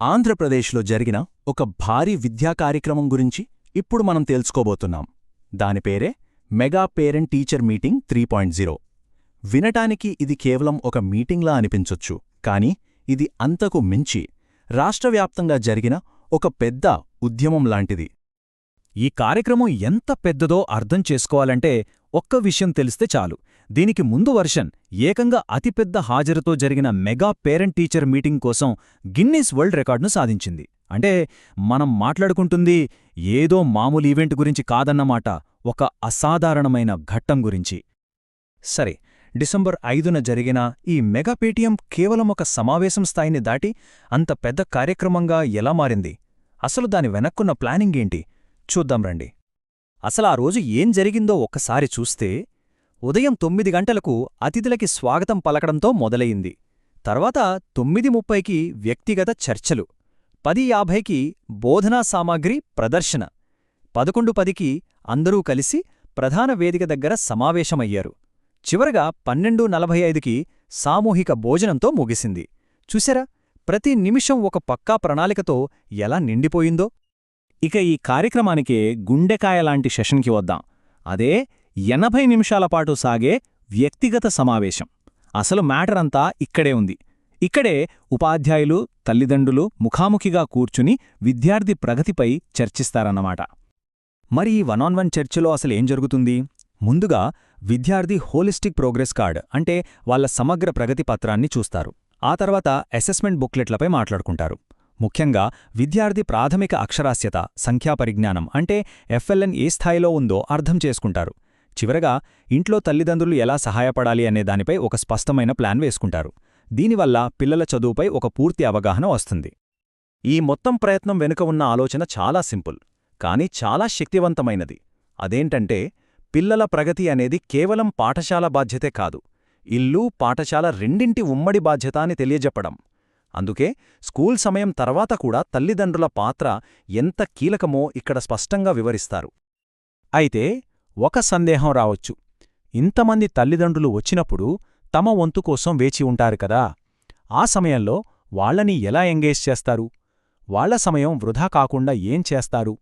ఆంధ్రప్రదేశ్లో జరిగిన ఒక భారీ విద్యా కార్యక్రమం గురించి ఇప్పుడు మనం తెలుసుకోబోతున్నాం. దాని పేరే మెగా పేరెంట్ టీచర్ మీటింగ్ 3.0. వినటానికి ఇది కేవలం ఒక మీటింగ్లా అనిపించొచ్చు, కానీ ఇది అంతకు మించి రాష్ట్రవ్యాప్తంగా జరిగిన ఒక పెద్ద ఉద్యమం లాంటిది. ఈ కార్యక్రమం ఎంత పెద్దదో అర్థం చేసుకోవాలంటే ఒక్క విషయం తెలిస్తే చాలు. దీనికి ముందు వర్షన్ ఏకంగా అతిపెద్ద హాజరుతో జరిగిన మెగా పేరెంట్ టీచర్ మీటింగ్ కోసం గిన్నీస్ వరల్డ్ రికార్డును సాధించింది. అంటే మనం మాట్లాడుకుంటుంది ఏదో మామూలు ఈవెంట్ గురించి కాదన్నమాట, ఒక అసాధారణమైన ఘట్టం గురించి. సరే, డిసెంబర్ 5న జరిగిన ఈ మెగా పేటీఎం కేవలం ఒక సమావేశం స్థాయిని దాటి అంత పెద్ద కార్యక్రమంగా ఎలా మారింది? అసలు దాని వెనక్కున్న ప్లానింగ్ ఏంటి? చూద్దాం రండి. అసలా రోజు ఏం జరిగిందో ఒక్కసారి చూస్తే, ఉదయం 9 గంటలకు అతిథులకి స్వాగతం పలకడంతో మొదలయింది. తర్వాత 9:30కి వ్యక్తిగత చర్చలు, 10:50కి బోధనా సామాగ్రి ప్రదర్శన, 11:10కి అందరూ కలిసి ప్రధాన వేదిక దగ్గర సమావేశమయ్యారు. చివరగా 12:45కి సామూహిక భోజనంతో ముగిసింది. చూశారా, ప్రతి నిమిషం ఒక పక్కా ప్రణాళికతో ఎలా నిండిపోయిందో. ఇక ఈ కార్యక్రమానికే గుండెకాయలాంటి సెషన్కి వద్దాం. అదే 80 నిమిషాల పాటు సాగే వ్యక్తిగత సమావేశం. అసలు మ్యాటర్ అంతా ఇక్కడే ఉంది. ఇక్కడే ఉపాధ్యాయులు, తల్లిదండ్రులు ముఖాముఖిగా కూర్చుని విద్యార్థి ప్రగతిపై చర్చిస్తారన్నమాట. మరి ఈ 1-on-1 చర్చలో అసలేం జరుగుతుంది? ముందుగా విద్యార్థి హోలిస్టిక్ ప్రోగ్రెస్ కార్డ్, అంటే వాళ్ళ సమగ్ర ప్రగతి పత్రాన్ని చూస్తారు. ఆ తర్వాత అసెస్మెంట్ బుక్లెట్లపై మాట్లాడుకుంటారు. ముఖ్యంగా విద్యార్థి ప్రాథమిక అక్షరాస్యత, సంఖ్యాపరిజ్ఞానం అంటే FLN ఏ స్థాయిలో ఉందో అర్థం చేసుకుంటారు. చివరగా ఇంట్లో తల్లిదండ్రులు ఎలా సహాయపడాలి అనే దానిపై ఒక స్పష్టమైన ప్లాన్ వేసుకుంటారు. దీనివల్ల పిల్లల చదువుపై ఒక పూర్తి అవగాహన వస్తుంది. ఈ మొత్తం ప్రయత్నం వెనుక ఉన్న ఆలోచన చాలా సింపుల్, కానీ చాలా శక్తివంతమైనది. అదేంటంటే, పిల్లల ప్రగతి అనేది కేవలం పాఠశాల బాధ్యతే కాదు, ఇల్లు, పాఠశాల రెండింటి ఉమ్మడి బాధ్యత అని తెలియజెప్పడం. అందుకే స్కూల్ సమయం తర్వాత కూడా తల్లిదండ్రుల పాత్ర ఎంత కీలకమో ఇక్కడ స్పష్టంగా వివరిస్తారు. అయితే ఒక సందేహం రావచ్చు. ఇంతమంది తల్లిదండ్రులు వచ్చినప్పుడు తమ వంతు కోసం వేచి ఉంటారు కదా, ఆ సమయంలో వాళ్లని ఎలా ఎంగేజ్ చేస్తారు? వాళ్ల సమయం వృధా కాకుండా ఏం చేస్తారు?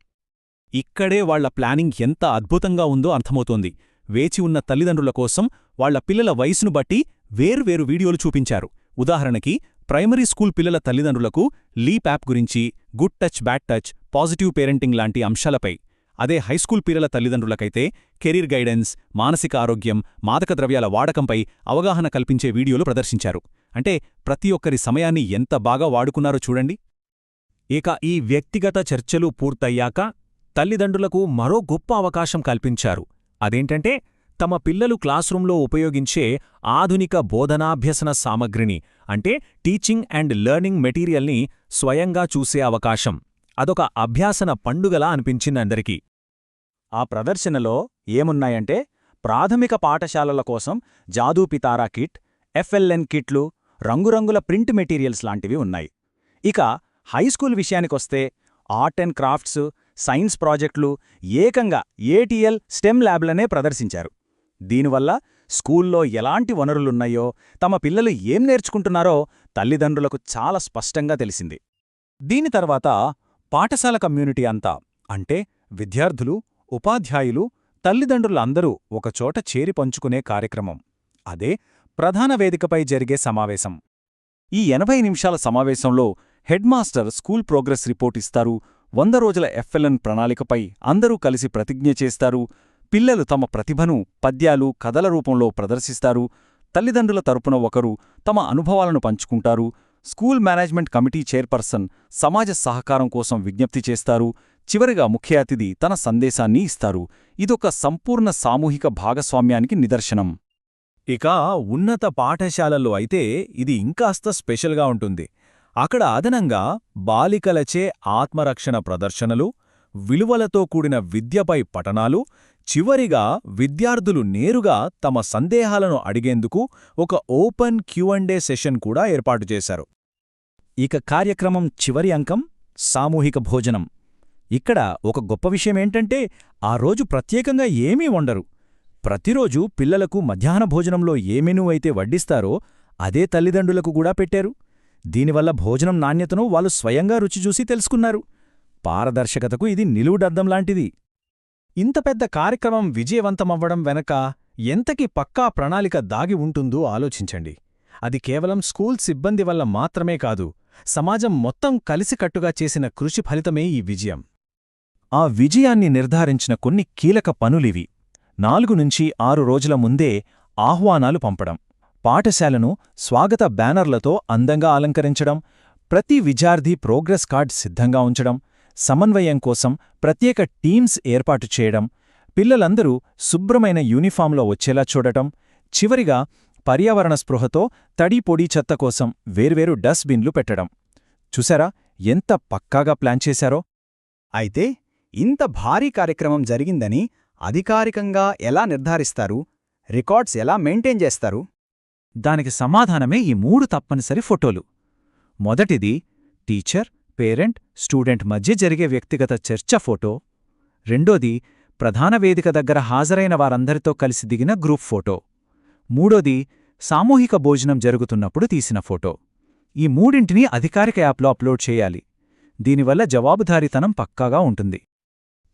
ఇక్కడే వాళ్ల ప్లానింగ్ ఎంత అద్భుతంగా ఉందో అర్థమవుతోంది. వేచి ఉన్న తల్లిదండ్రుల కోసం వాళ్ల పిల్లల వయసును బట్టి వేర్వేరు వీడియోలు చూపించారు. ఉదాహరణకి, ప్రైమరీ స్కూల్ పిల్లల తల్లిదండ్రులకు లీప్ యాప్ గురించి, good touch, bad touch, positive parenting లాంటి అంశాలపై. అదే హైస్కూల్ పిల్లల తల్లిదండ్రులకైతే కెరీర్ గైడెన్స్, మానసిక ఆరోగ్యం, మాదక ద్రవ్యాల వాడకంపై అవగాహన కల్పించే వీడియోలు ప్రదర్శించారు. అంటే ప్రతి ఒక్కరి సమయాన్ని ఎంత బాగా వాడుకున్నారో చూడండి. ఇక ఈ వ్యక్తిగత చర్చలు పూర్తయ్యాక తల్లిదండ్రులకు మరో గొప్ప అవకాశం కల్పించారు. అదేంటంటే, తమ పిల్లలు క్లాస్రూంలో ఉపయోగించే ఆధునిక బోధనాభ్యసన సామగ్రిని, అంటే టీచింగ్ అండ్ లెర్నింగ్ మెటీరియల్ని స్వయంగా చూసే అవకాశం. అదొక అభ్యాసన పండుగలా అనిపించిందందరికీ. ఆ ప్రదర్శనలో ఏమున్నాయంటే, ప్రాథమిక పాఠశాలల కోసం జాదూ పితారా కిట్, FLN కిట్లు, రంగురంగుల ప్రింట్ మెటీరియల్స్ లాంటివి ఉన్నాయి. ఇక హైస్కూల్ విషయానికొస్తే ఆర్ట్ అండ్ క్రాఫ్ట్స్, సైన్స్ ప్రాజెక్టులు, ఏకంగా ATL STEM ల్యాబ్లనే ప్రదర్శించారు. దీనివల్ల స్కూల్లో ఎలాంటి వనరులున్నాయో, తమ పిల్లలు ఏం నేర్చుకుంటున్నారో తల్లిదండ్రులకు చాలా స్పష్టంగా తెలిసింది. దీని తర్వాత పాఠశాల కమ్యూనిటీ అంతా, అంటే విద్యార్థులు, ఉపాధ్యాయులు, తల్లిదండ్రులందరూ ఒకచోట చేరి పంచుకునే కార్యక్రమం. అదే ప్రధాన వేదికపై జరిగే సమావేశం. ఈ 80 నిమిషాల సమావేశంలో హెడ్మాస్టర్ స్కూల్ ప్రోగ్రెస్ రిపోర్ట్ ఇస్తారు. 100 రోజుల FLN ప్రణాళికపై అందరూ కలిసి ప్రతిజ్ఞ చేస్తారు. పిల్లలు తమ ప్రతిభను పద్యాలు, కథల రూపంలో ప్రదర్శిస్తారు. తల్లిదండ్రుల తరపున ఒకరు తమ అనుభవాలను పంచుకుంటారు. స్కూల్ మేనేజ్మెంట్ కమిటీ చైర్పర్సన్ సమాజ సహకారం కోసం విజ్ఞప్తి చేస్తారు. చివరిగా ముఖ్య అతిథి తన సందేశాన్ని ఇస్తారు. ఇదొక సంపూర్ణ సామూహిక భాగస్వామ్యానికి నిదర్శనం. ఇక ఉన్నత పాఠశాలల్లో అయితే ఇది ఇంకాస్త స్పెషల్గా ఉంటుంది. అక్కడ అదనంగా బాలికలచే ఆత్మరక్షణ ప్రదర్శనలు, విలువలతో కూడిన విద్యపై పఠనాలు, చివరిగా విద్యార్థులు నేరుగా తమ సందేహాలను అడిగేందుకు ఒక ఓపెన్ Q&A సెషన్ కూడా ఏర్పాటు చేశారు. ఇక కార్యక్రమం చివరి అంకం సామూహిక భోజనం. ఇక్కడ ఒక గొప్ప విషయమేంటంటే, ఆ రోజు ప్రత్యేకంగా ఏమీ వండరు. ప్రతిరోజు పిల్లలకు మధ్యాహ్న భోజనంలో ఏ మెనూ అయితే వడ్డిస్తారో అదే తల్లిదండ్రులకు కూడా పెట్టారు. దీనివల్ల భోజనం నాణ్యతను వాళ్ళు స్వయంగా రుచిచూసి తెలుసుకున్నారు. పారదర్శకతకు ఇది నిలువుడద్దం లాంటిది. ఇంత పెద్ద కార్యక్రమం విజయవంతమవ్వడం వెనక ఎంతకి పక్కా ప్రణాళిక దాగి ఉంటుందో ఆలోచించండి. అది కేవలం స్కూల్ సిబ్బంది వల్ల మాత్రమే కాదు, సమాజం మొత్తం కలిసికట్టుగా చేసిన కృషి ఫలితమే ఈ విజయం. ఆ విజయాన్ని నిర్ధారించిన కొన్ని కీలక పనులివి. 4-6 రోజుల ముందే ఆహ్వానాలు పంపడం, పాఠశాలను స్వాగత బ్యానర్లతో అందంగా అలంకరించడం, ప్రతి విద్యార్థి ప్రోగ్రెస్ కార్డ్ సిద్ధంగా ఉంచడం, సమన్వయం కోసం ప్రత్యేక టీమ్స్ ఏర్పాటు చేయడం, పిల్లలందరూ శుభ్రమైన యూనిఫాంలో వచ్చేలా చూడటం, చివరిగా పర్యావరణ స్పృహతో తడి పొడి చెత్త కోసం వేర్వేరు డస్ట్బిన్లు పెట్టడం. చూసారా ఎంత పక్కాగా ప్లాన్ చేశారో? అయితే ఇంత భారీ కార్యక్రమం జరిగిందని అధికారికంగా ఎలా నిర్ధారిస్తారు? రికార్డ్స్ ఎలా మెయింటైన్ చేస్తారు? దానికి సమాధానమే ఈ 3 తప్పనిసరి ఫోటోలు. మొదటిది టీచర్, పేరెంట్, స్టూడెంట్ మధ్య జరిగే వ్యక్తిగత చర్చ ఫోటో. రెండోది ప్రధాన వేదిక దగ్గర హాజరైన వారందరితో కలిసి దిగిన గ్రూప్ ఫోటో. మూడోది సామూహిక భోజనం జరుగుతున్నప్పుడు తీసిన ఫోటో. ఈ మూడింటినీ అధికారిక యాప్లో అప్లోడ్ చేయాలి. దీనివల్ల జవాబుదారీతనం పక్కాగా ఉంటుంది.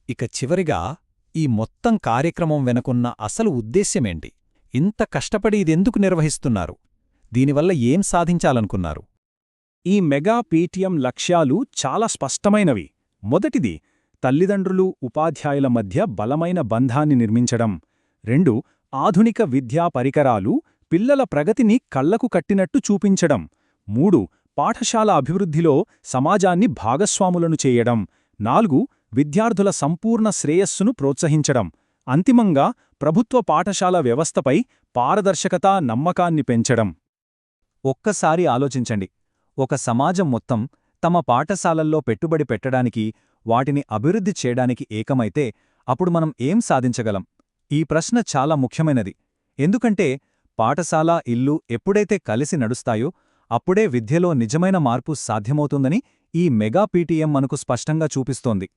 ఇక చివరిగా ఈ మొత్తం కార్యక్రమం వెనుకున్న అసలు ఉద్దేశ్యమేంటి? ఇంత కష్టపడి ఇదెందుకు నిర్వహిస్తున్నారు? దీనివల్ల ఏం సాధించాలనుకున్నారు? ఈ మెగా పీటీఎం లక్ష్యాలు చాలా స్పష్టమైనవి. మొదటిది తల్లిదండ్రులు, ఉపాధ్యాయుల మధ్య బలమైన బంధాన్ని నిర్మించడం. 2 ఆధునిక విద్యా పరికరాలు పిల్లల ప్రగతిని కళ్లకు కట్టినట్టు చూపించడం. 3 పాఠశాల అభివృద్ధిలో సమాజాన్ని భాగస్వాములను చేయడం. 4 విద్యార్థుల సంపూర్ణ శ్రేయస్సును ప్రోత్సహించడం. అంతిమంగా ప్రభుత్వ పాఠశాల వ్యవస్థపై పారదర్శకత, నమ్మకాన్ని పెంచడం. ఒక్కసారి ఆలోచించండి. ఒక సమాజం మొత్తం తమ పాఠశాలల్లో పెట్టుబడి పెట్టడానికి, వాటిని అభివృద్ధి చేయడానికి ఏకమైతే అప్పుడు మనం ఏం సాధించగలం? ఈ ప్రశ్న చాలా ముఖ్యమైనది. ఎందుకంటే పాఠశాల, ఇల్లు ఎప్పుడైతే కలిసి నడుస్తాయో అప్పుడే విద్యలో నిజమైన మార్పు సాధ్యమవుతుందని ఈ మెగా పీటీఎం మనకు స్పష్టంగా చూపిస్తోంది.